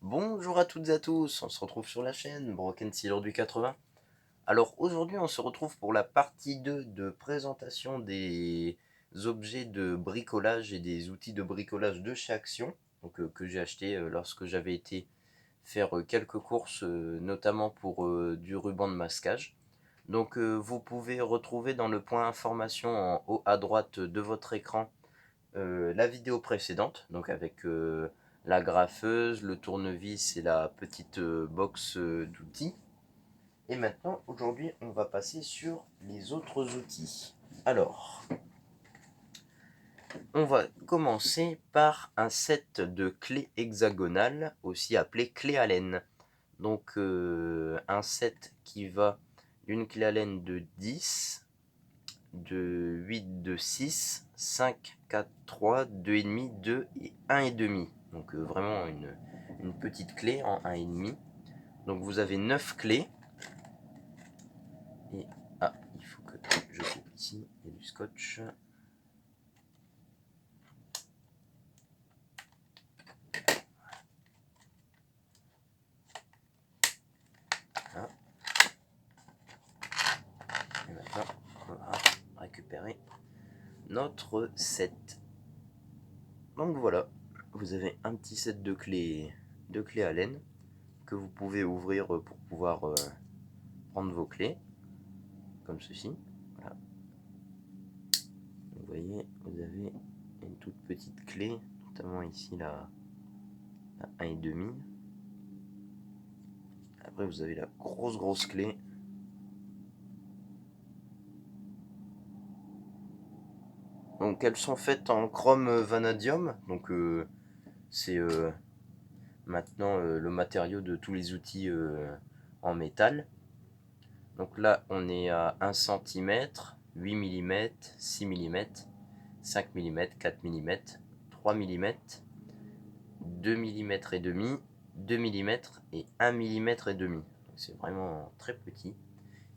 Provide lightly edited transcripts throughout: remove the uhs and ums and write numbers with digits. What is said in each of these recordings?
Bonjour à toutes et à tous, on se retrouve sur la chaîne Broken Sealer du 80. Alors aujourd'hui on se retrouve pour la partie 2 de présentation des objets de bricolage et des outils de bricolage de chez Action, que j'ai acheté lorsque j'avais été faire quelques courses, notamment pour du ruban de masquage. Vous pouvez retrouver dans le point information en haut à droite de votre écran la vidéo précédente, donc avec la graffeuse, le tournevis et la petite box d'outils. Et maintenant, aujourd'hui, on va passer sur les autres outils. Alors, on va commencer par un set de clés hexagonales, aussi appelé clé Allen. Un set qui va d'une clé Allen de 10, de 8, de 6, 5, 4, 3, 2,5, 2 et 1,5. Vraiment une petite clé en 1,5. Donc vous avez 9 clés. Et il faut que je coupe ici, il y a du scotch. Voilà. Et maintenant, on va récupérer notre set. Donc voilà, vous avez un petit set de clés Allen que vous pouvez ouvrir pour pouvoir prendre vos clés, comme ceci. Voilà. Vous voyez, vous avez une toute petite clé, notamment ici la 1,5. Après vous avez la grosse clé. Donc elles sont faites en chrome vanadium, c'est maintenant le matériau de tous les outils en métal. Donc là on est à 1 cm, 8 mm, 6 mm, 5 mm, 4 mm, 3 mm, 2 mm et demi, 2 mm et 1 mm et demi. C'est vraiment très petit.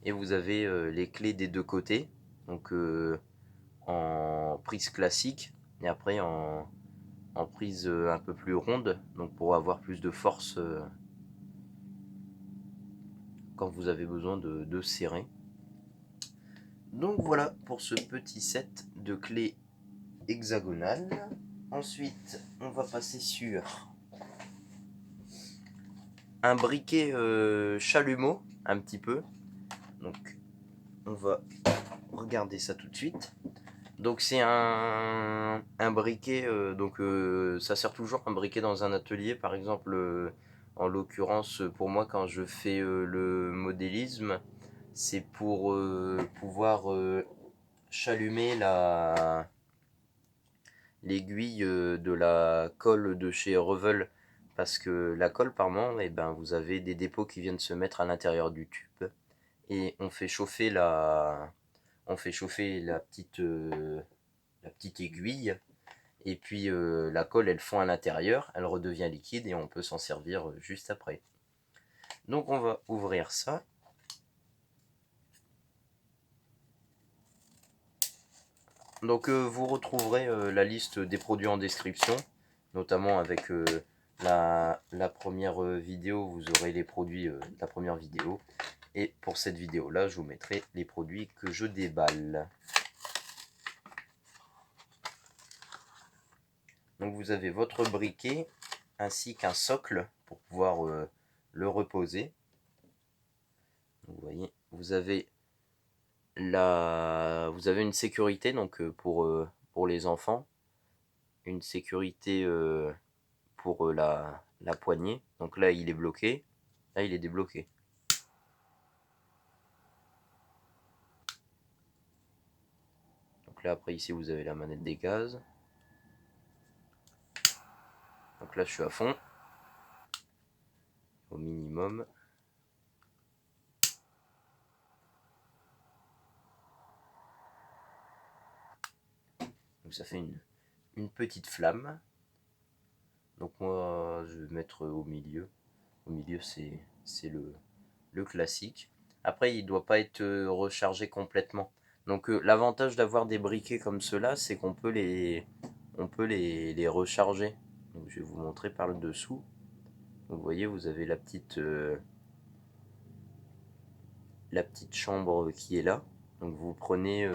Et vous avez les clés des deux côtés, donc en prise classique et après en prise un peu plus ronde, donc pour avoir plus de force quand vous avez besoin de serrer. Donc voilà pour ce petit set de clés hexagonales. Ensuite, on va passer sur un briquet chalumeau, un petit peu. Donc, on va regarder ça tout de suite. Donc, c'est un briquet. Ça sert toujours un briquet dans un atelier. Par exemple, en l'occurrence, pour moi, quand je fais le modélisme, c'est pour pouvoir chalumer l'aiguille de la colle de chez Revel, parce que la colle par moment, vous avez des dépôts qui viennent se mettre à l'intérieur du tube et on fait chauffer la petite aiguille, et puis la colle elle fond à l'intérieur, elle redevient liquide et on peut s'en servir juste après. Donc on va ouvrir ça. Vous retrouverez la liste des produits en description, notamment avec la première vidéo, vous aurez les produits de la première vidéo. Et pour cette vidéo là, je vous mettrai les produits que je déballe. Donc vous avez votre briquet ainsi qu'un socle pour pouvoir le reposer. Vous voyez, vous avez une sécurité pour les enfants, une sécurité pour la poignée. Donc là il est bloqué, là il est débloqué. Donc là après ici vous avez la manette des gaz. Donc là je suis à fond, au minimum. Donc ça fait une petite flamme. Donc moi je vais mettre au milieu. Au milieu c'est le classique. Après il ne doit pas être rechargé complètement. L'avantage d'avoir des briquets comme ceux-là, c'est qu'on peut les recharger. Donc je vais vous montrer par le dessous. Vous voyez, vous avez la petite chambre qui est là. Donc vous prenez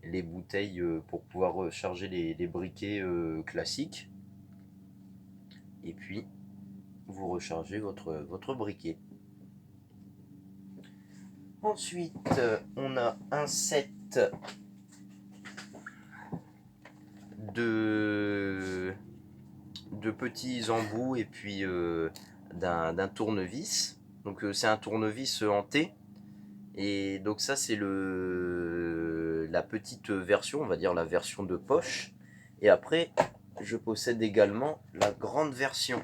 les bouteilles pour pouvoir charger les briquets classiques. Et puis vous rechargez votre briquet. Ensuite, on a un set de petits embouts et puis d'un tournevis. Donc c'est un tournevis en T. Et donc ça c'est la petite version, on va dire la version de poche. Et après, je possède également la grande version.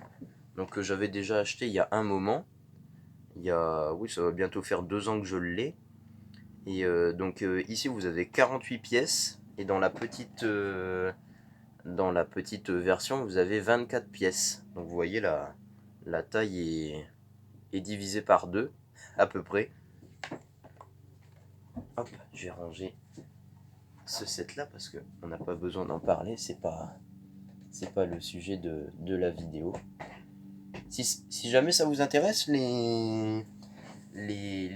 Donc que j'avais déjà acheté il y a un moment. Oui, ça va bientôt faire 2 ans que je l'ai. Et donc ici vous avez 48 pièces. Et dans la petite version, vous avez 24 pièces. Donc vous voyez, la taille est divisée par 2, à peu près. Hop, j'ai rangé ce set là parce qu'on n'a pas besoin d'en parler, c'est pas le sujet de la vidéo. Si jamais ça vous intéresse, les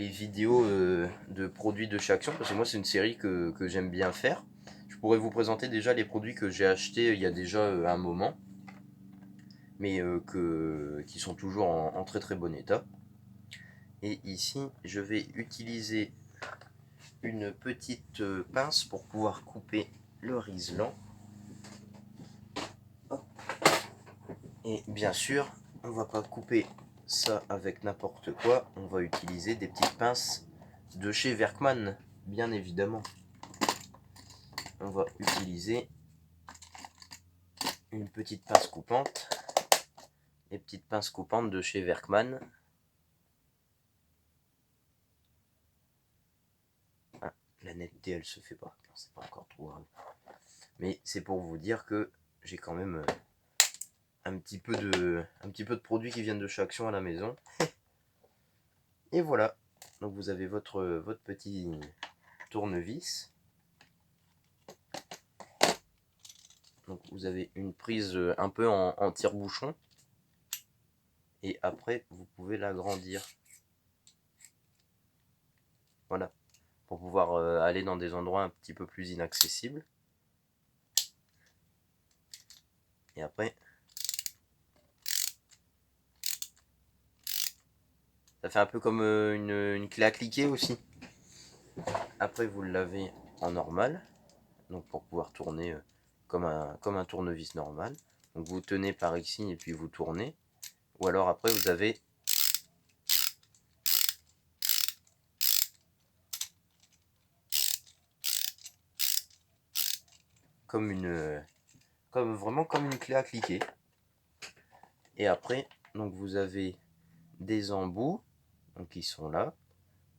vidéos de produits de chez Action, parce que moi c'est une série que j'aime bien faire, je pourrais vous présenter déjà les produits que j'ai achetés il y a déjà un moment, mais qui sont toujours en très très bon état. Et ici, je vais utiliser une petite pince pour pouvoir couper le riesling. Et bien sûr, on va pas couper ça avec n'importe quoi, on va utiliser des petites pinces de chez Werkmann, bien évidemment. On va utiliser une petite pince coupante, les petites pinces coupantes de chez Werkmann. Ah, la netteté elle se fait pas, c'est pas encore trop grave. Mais c'est pour vous dire que j'ai quand même un petit peu de produits qui viennent de chez Action à la maison. Et voilà, donc vous avez votre petit tournevis. Donc vous avez une prise un peu en tire-bouchon. Et après, vous pouvez l'agrandir. Voilà, pour pouvoir aller dans des endroits un petit peu plus inaccessibles. Et après, ça fait un peu comme une clé à cliquer aussi. Après, vous l'avez en normal, donc pour pouvoir tourner comme un tournevis normal. Donc vous tenez par ici et puis vous tournez. Ou alors après, vous avez vraiment comme une clé à cliquer. Et après, donc vous avez des embouts, donc qui sont là.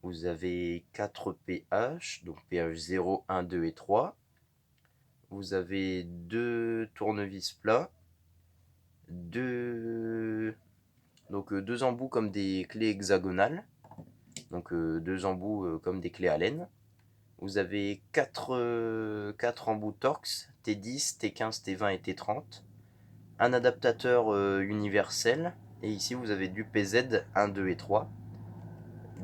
Vous avez 4 pH, donc pH 0, 1, 2 et 3. Vous avez 2 tournevis plats, donc 2 embouts comme des clés hexagonales, donc 2 embouts comme des clés Allen. Vous avez 4 embouts Torx, T10, T15, T20 et T30. Un adaptateur universel, et ici vous avez du PZ 1, 2 et 3.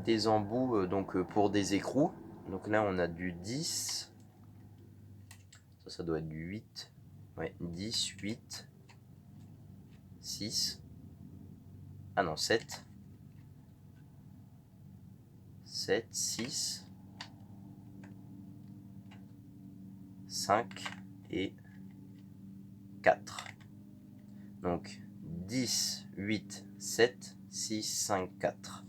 Des embouts donc pour des écrous, donc là on a du 10, ça doit être du 8, ouais, 10, 8, 6, ah non 7, 7, 6, 5 et 4. Donc 10, 8, 7, 6, 5, 4.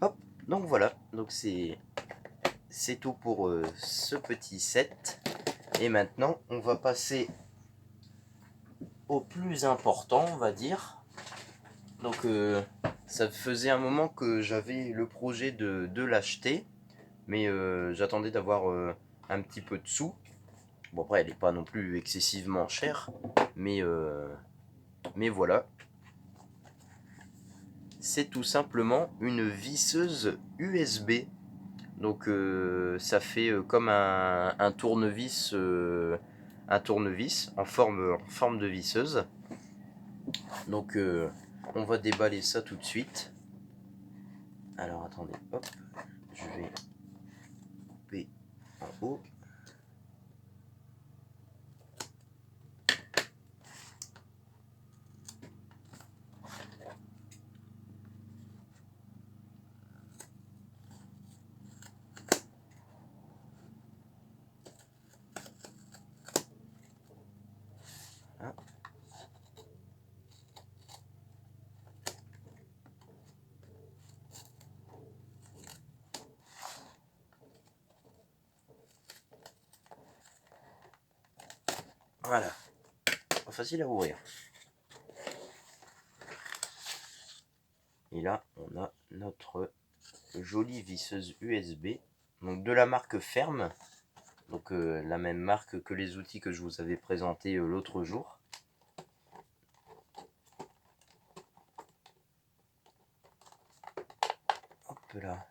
Hop, donc voilà, donc c'est tout pour ce petit set. Et maintenant, on va passer au plus important, on va dire. Donc ça faisait un moment que j'avais le projet de l'acheter, mais j'attendais d'avoir un petit peu de sous. Bon après elle n'est pas non plus excessivement chère, mais voilà. C'est tout simplement une visseuse USB. Donc ça fait comme un tournevis en forme de visseuse. Donc on va déballer ça tout de suite. Alors attendez, hop, je vais couper en haut. Hein. Voilà, pas facile à ouvrir. Et là, on a notre jolie visseuse USB, donc de la marque Ferme, donc la même marque que les outils que je vous avais présentés l'autre jour. Hop là.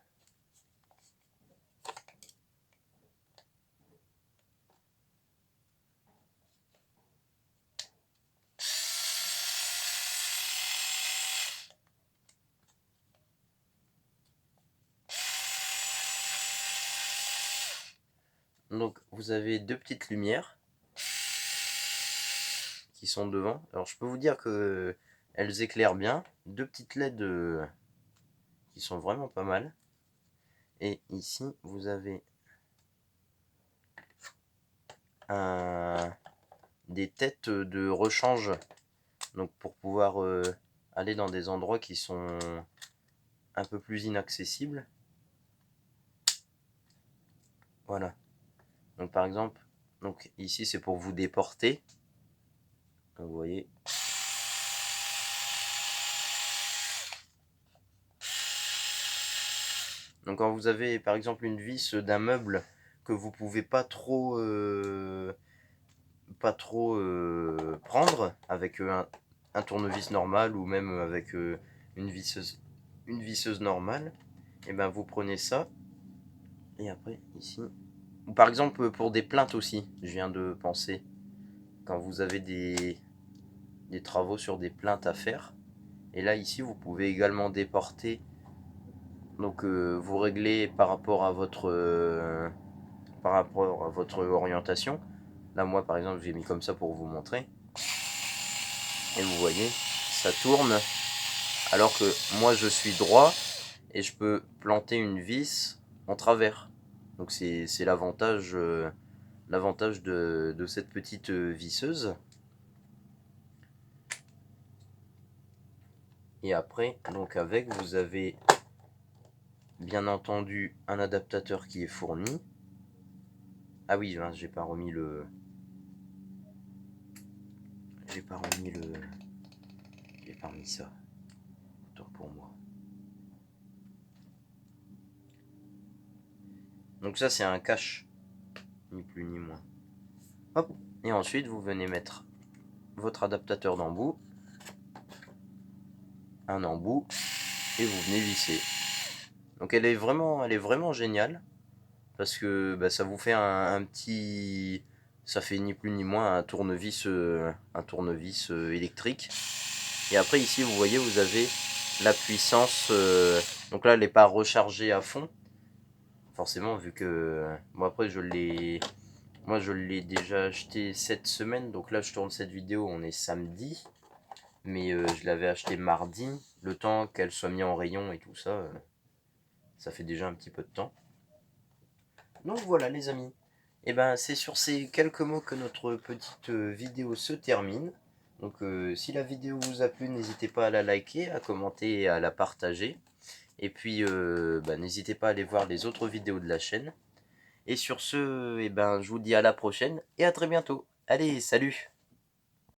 Donc vous avez deux petites lumières qui sont devant. Alors je peux vous dire que elles éclairent bien. Deux petites LED qui sont vraiment pas mal. Et ici vous avez des têtes de rechange. Donc pour pouvoir aller dans des endroits qui sont un peu plus inaccessibles. Voilà. Donc par exemple, donc ici c'est pour vous déporter. Vous voyez. Donc quand vous avez par exemple une vis d'un meuble que vous pouvez pas trop prendre avec un tournevis normal ou même avec une visseuse normale, et ben vous prenez ça et après ici. Ou par exemple pour des plaintes aussi, je viens de penser, quand vous avez des travaux sur des plaintes à faire. Et là ici vous pouvez également déporter. Donc vous réglez par rapport à votre orientation. Là moi par exemple j'ai mis comme ça pour vous montrer. Et vous voyez, ça tourne. Alors que moi je suis droit et je peux planter une vis en travers. Donc c'est l'avantage de cette petite visseuse. Et après, donc avec, vous avez bien entendu un adaptateur qui est fourni. Ah oui, j'ai pas remis le... J'ai pas remis ça. Autant pour moi. Donc ça c'est un cache, ni plus ni moins. Hop. Et ensuite vous venez mettre votre adaptateur d'embout, un embout, et vous venez visser. Donc elle est vraiment géniale, parce que bah, ça vous fait un petit... Ça fait ni plus ni moins un tournevis électrique. Et après ici vous voyez vous avez la puissance, donc là elle n'est pas rechargée à fond, forcément vu que... Bon après moi je l'ai déjà acheté cette semaine, donc là je tourne cette vidéo, on est samedi. Mais je l'avais acheté mardi, le temps qu'elle soit mise en rayon et tout ça, ça fait déjà un petit peu de temps. Donc voilà les amis, et ben c'est sur ces quelques mots que notre petite vidéo se termine. Donc si la vidéo vous a plu, n'hésitez pas à la liker, à commenter et à la partager. Et puis n'hésitez pas à aller voir les autres vidéos de la chaîne. Et sur ce, et ben je vous dis à la prochaine et à très bientôt. Allez, salut!